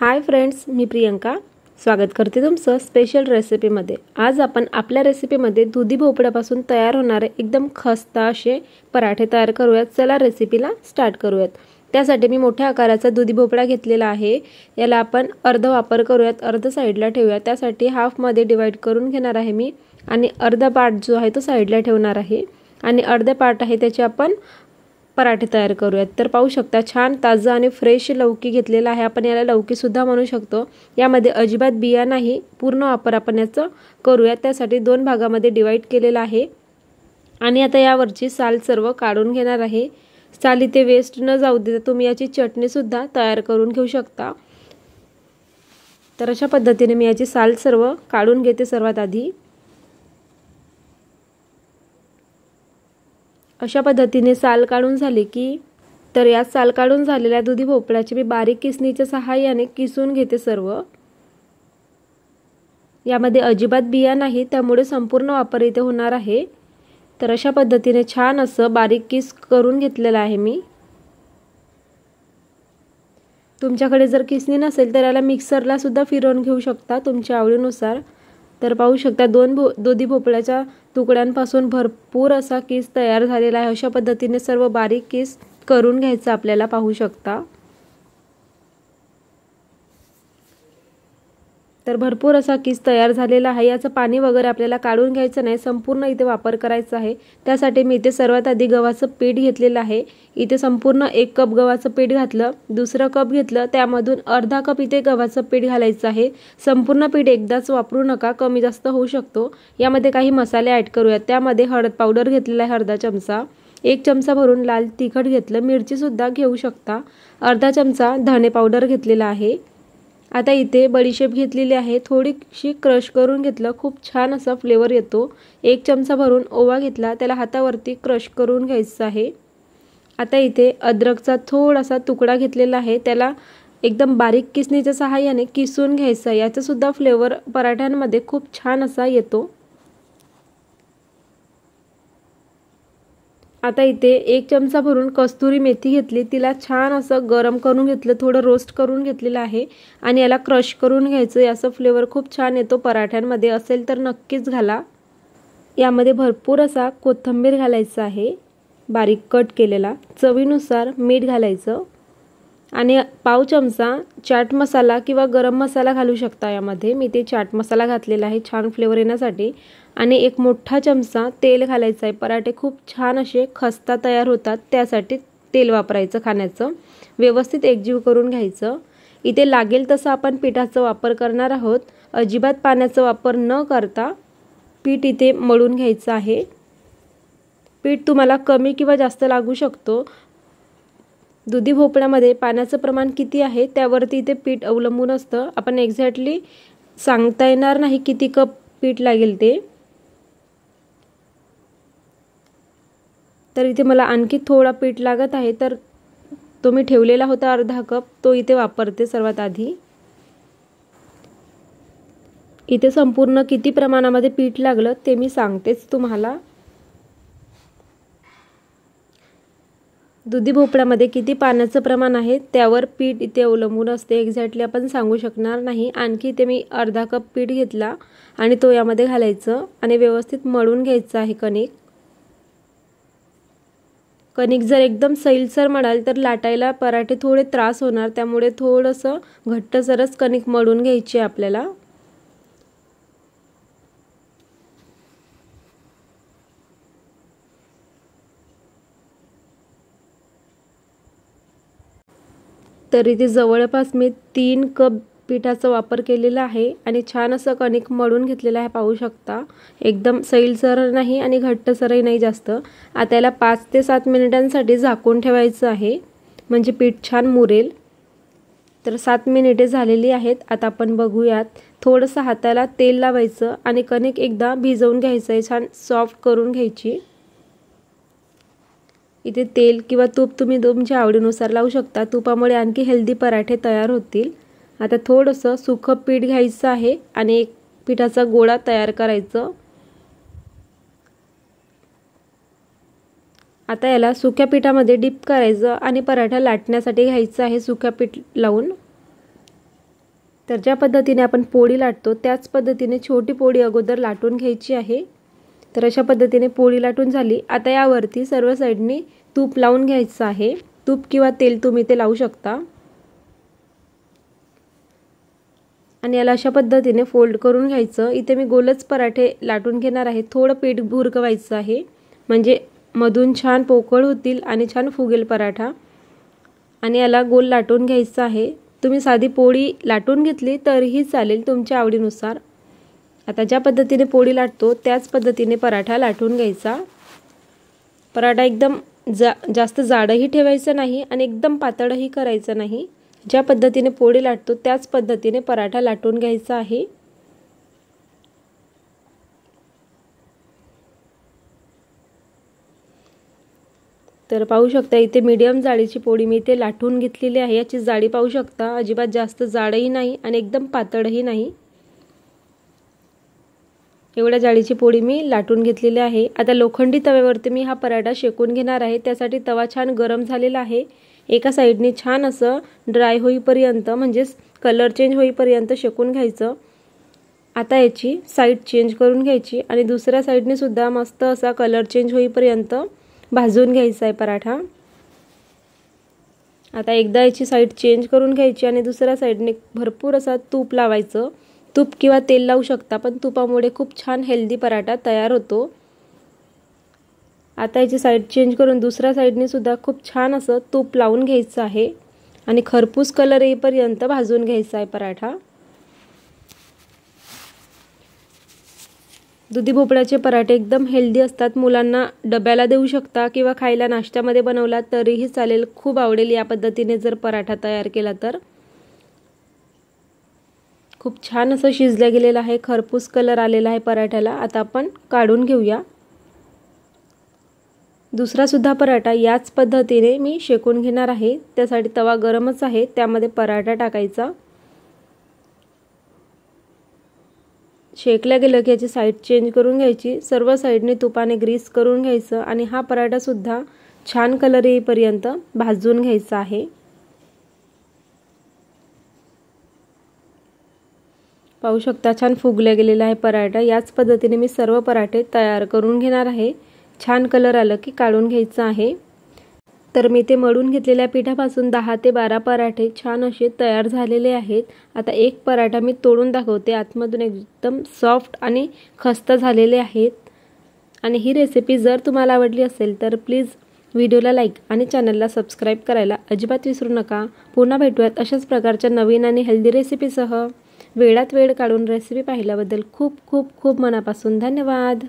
Hi friends, मी प्रियंका स्वागत करते तुमचं स्पेशल रेसिपीमध्ये। आज आपण आपल्या रेसिपीमध्ये दुधी भोपळ्यापासून तयार होणारे एकदम खस्ता असे पराठे तयार करूयात। चला रेसिपीला स्टार्ट करूयात। त्यासाठी मी मोठ्या आकाराचा दुधी भोपळा घेतलेला आहे। याला आपण अर्ध वापर करूयात, अर्ध साइडला ठेवूया। त्यासाठी हाफ मध्ये डिवाइड करून घेणार आहे मी आणि अर्धा पार्ट जो आहे तो साइडला ठेवणार आहे आणि अर्धा पार्ट आहे त्याचे आपण पराठे तयार करूयात। तर पाहू शकता छान ताजा आणि फ्रेश लौकी घेतलेला आहे। आपण याला लौकी सुद्धा म्हणू शकतो। यामध्ये अजिबात बिया नाही, पूर्ण वापर आपण याचा करूयात। त्यासाठी दोन भागामध्ये डिवाइड केलेला आहे आणि आता यावरची साल सर्व काढून घेणार आहे। साल इथे वेस्ट न जाऊ देता तुम्ही याची चटणी सुद्धा तयार करून घेऊ शकता। तर अशा पद्धतीने मी याची साल सर्व काढून घेते। सर्वात आधी अशा पद्धतीने साल काढून झाली की तर या साल काढून झालेल्या दुधी भोपळ्याची मी बारीक किसणीच्या सहाय्याने किसून घेते सर्व। यामध्ये अजिबात बिया नाही, त्यामुळे संपूर्ण वापर इथे होणार आहे। तर अशा पद्धतीने छान असं बारीक किस करून घेतलेला आहे मी। तुमच्याकडे जर किसणी नसेल तर याला मिक्सरला सुद्धा फिरवून घेऊ शकता तुमच्या आवडीनुसार। तर पाहू शकता दुधी भोपळ्याच्या तुकड्यांपासून भरपूर असा किस तयार झालेला आहे। अशा पद्धतीने सर्व बारीक किस करून घ्यायचं आपल्याला, पाहू शकता। तर भरपूर असा किस तयार झालेला आहे। याचं पाणी वगैरे आपल्याला काढून घ्यायचं नाही, संपूर्ण इथे वापर करायचा आहे। त्यासाठी मी इथे सर्वात आधी गव्हाचं पीठ घेतलेलं आहे। इथे संपूर्ण 1 कप गव्हाचं पीठ घातलं, दुसरं कप घेतलं, त्यामधून अर्धा कप इथे गव्हाचं पीठ घालायचं आहे। संपूर्ण पीठ एकदाच वापरू नका, कमी जास्त होऊ शकतो। यामध्ये काही मसाले ऍड करूयात। त्यामध्ये हळद पावडर घेतलेला आहे अर्धा चमचा, 1 चमचा भरून लाल तिखट घेतलं, मिरची सुद्धा घेऊ शकता, अर्धा चमचा धणे पावडर घेतलेला आहे। आता इथे बडीशेप घेतलेली आहे, थोडीशी क्रश करून घेतलं, खूप छान असा फ्लेवर येतो। 1 चमचा भरून ओवा घेतला, त्याला हातावरती क्रश करून घ्यायचं आहे। आता इथे अद्रकचा थोडासा तुकडा घेतलेला आहे, त्याला एकदम बारीक किसणीच्या सहाय्याने किसून घ्यायचं आहे। याचा सुद्धा फ्लेवर पराठ्यांमध्ये खूप छान असा येतो। आता इथे 1 चमचा भरून कस्तुरी मेथी घेतली, तिला छान असं गरम करून घेतलं, थोडं रोस्ट करून घेतलेलं आहे आणि याला क्रश करून घ्यायचं। याचा फ्लेवर खूप छान येतो पराठ्यांमध्ये, असेल तर नक्कीच घाला। यामध्ये भरपूर असा कोथिंबीर घालायचा आहे, बारीक कट केलेला, चवीनुसार मीठ घालायचं आणि पाव चमचा चाट मसाला किंवा गरम मसाला घालू शकता। यामध्ये मी ते चाट मसाला घातलेला आहे छान फ्लेवर येण्यासाठी आणि 1 मोठा चमचा तेल घालायचं आहे। पराठे खूप छान असे खस्ता तयार होतात, त्यासाठी तेल वापरायचं खाण्याचं। व्यवस्थित एकजीव करून घ्यायचं। इथे लागेल तसं आपण पिठाचा वापर करणार आहोत, अजिबात पाण्याचा वापर न करता पीठ इथे मळून घ्यायचं आहे। पीठ तुम्हाला कमी किंवा जास्त लागू शकतो। दुधी भोपळ्यामध्ये पाण्याचं प्रमाण किती आहे त्यावरती इथे पीठ अवलंबून असतं। आपण एक्झॅक्टली सांगता येणार नाही किती कप पीठ लागेल ते। तर इथे मला आणखी थोडा पीठ लागत आहे, तर तो मी ठेवलेला होता अर्धा कप, तो इथे वापरते सर्वात आधी। इथे संपूर्ण किती प्रमाणामध्ये पीठ लागलं ते मी सांगतेच तुम्हाला। दुधी भोपळ्यामध्ये किती पाण्याचं प्रमाण आहे त्यावर पीठ इथे अवलंबून असते, एक्झॅक्टली आपण सांगू शकणार नाही। आणखी इथे मी अर्धा कप पीठ घेतला आणि तो यामध्ये घालायचं आणि व्यवस्थित मळून घ्यायचं आहे कणिक। कणिक जर एकदम सैलसर मळाल तर लाटायला पराठे थोडे त्रास होणार, त्यामुळे थोडंसं घट्टसरच कणिक मळून घ्यायची आहे आपल्याला। तर इथे जवळपास मी 3 कप पिठाचा वापर केलेला आहे आणि छान असं कणिक मळून घेतलेलं आहे, पाहू शकता। एकदम सैलसर नाही आणि घट्टसरही नाही जास्त। आता याला 5 ते 7 मिनिटांसाठी झाकून ठेवायचं आहे, म्हणजे पीठ छान मुरेल। तर 7 मिनिटे झालेली आहेत। आता आपण बघूयात, थोडंसं हाताला तेल लावायचं आणि कणिक एकदा भिजवून घ्यायचं आहे, छान सॉफ्ट करून घ्यायची। इथे तेल किंवा तूप तुम्ही तुमच्या आवडीनुसार लावू शकता, तुपामुळे आणखी हेल्दी पराठे तयार होतील। आता थोडंसं सुकं पीठ घ्यायचं आहे आणि एक पिठाचा गोळा तयार करायचं। आता याला सुक्या पिठामध्ये डिप करायचं आणि पराठा लाटण्यासाठी घ्यायचं आहे सुक्या पीठ लावून। तर ज्या पद्धतीने आपण पोळी लाटतो त्याच पद्धतीने छोटी पोळी अगोदर लाटून घ्यायची आहे। तर अशा पद्धतीने पोळी लाटून झाली। आता यावरती सर्व साइडनी तूप लावून घ्यायचं आहे। तूप किंवा तेल तुम्ही ते लावू शकता आणि याला अशा पद्धतीने फोल्ड करून घ्यायचं। इथे मी गोलच पराठे लाटून घेणार आहे। थोडं पीठ भुरकवायचं आहे म्हणजे मधून छान पोकळ होतील आणि छान फुगेल पराठा। आणि याला गोल लाटून घ्यायचं आहे। तुम्ही साधी पोळी लाटून घेतली तरीही चालेल तुमच्या आवडीनुसार। आता ज्या पद्धतीने पोळी लाटतो त्याच पद्धतीने पराठा लाटून घ्यायचा। पराठा एकदम जास्त जाडही ठेवायचं नाही आणि एकदम पातळही करायचं नाही। ज्या पद्धतीने पोळी लाटतो त्याच पद्धतीने पराठा लाटून घ्यायचा आहे। तर पाहू शकता इथे मीडियम जाडीची पोळी मी इथे लाटून घेतलेली आहे। याची जाडी पाहू शकता, अजिबात जास्त जाडही नाही आणि एकदम पातळही नाही। एवढ्या जाडीची पोळी मी लाटून घेतलेली आहे। आता लोखंडी तव्यावरती मी हा पराठा शेकून घेणार आहे। त्यासाठी तवा छान गरम झालेला आहे। एका साइडने छान असं ड्राय होईपर्यंत म्हणजे कलर चेंज होईपर्यंत शेकून घ्यायचं। आता याची साइड चेंज करून घ्यायची आणि दुसऱ्या साइडने सुद्धा मस्त असा कलर चेंज होईपर्यंत भाजून घ्यायचा आहे पराठा। आता एकदा याची साइड चेंज करून घ्यायची आणि दुसऱ्या साइडने भरपूर असा तूप लावायचं। तूप किंवा तेल लावू शकता पण तुपामुळे खूप छान हेल्दी पराठा तयार होतो। आता याची साइड चेंज करून दुसऱ्या साइडने सुद्धा खूप छान असं तूप लावून घ्यायचं आहे आणि खरपूस कलर येईपर्यंत भाजून घ्यायचा आहे पराठा। दुधी भोपळ्याचे पराठे एकदम हेल्दी असतात। मुलांना डब्याला देऊ शकता किंवा खायला नाश्त्यामध्ये बनवला तरीही चालेल। खूप आवडेल या पद्धतीने जर पराठा तयार केला तर। खूप छान असं शिजलं गेलेलं आहे, खरपूस कलर आलेला आहे पराठ्याला। आता आपण काढून घेऊया। दुसरा सुद्धा पराठा याच पद्धतीने मी शेकून घेणार आहे। त्यासाठी तवा गरमच आहे, त्यामध्ये पराठा टाकायचा। शेकल्या गेलं की याची साइड चेंज करून घ्यायची। सर्व साइडने तुपाने ग्रीस करून घ्यायचं आणि हा पराठा सुद्धा छान कलर येईपर्यंत भाजून घ्यायचा आहे। पाहू शकता छान फुगला गेलेला आहे पराठा। याच पद्धतीने मी सर्व पराठे तयार करून घेणार आहे। छान कलर आलं की काढून घ्यायचं आहे। तर मी ते मळून घेतलेल्या पिठापासून 10 ते 12 पराठे छान असे तयार झालेले आहेत। आता एक पराठा मी तोडून दाखवते। आतमधून एकदम सॉफ्ट आणि खस्त झालेले आहेत। आणि ही रेसिपी जर तुम्हाला आवडली असेल तर प्लीज व्हिडिओला लाईक आणि चॅनलला सबस्क्राईब करायला अजिबात विसरू नका। पुन्हा भेटूयात अशाच प्रकारच्या नवीन आणि हेल्दी रेसिपीसह। वेळात वेळ काढून रेसिपी पाहिल्याबद्दल खूप खूप खूप मनापासून धन्यवाद।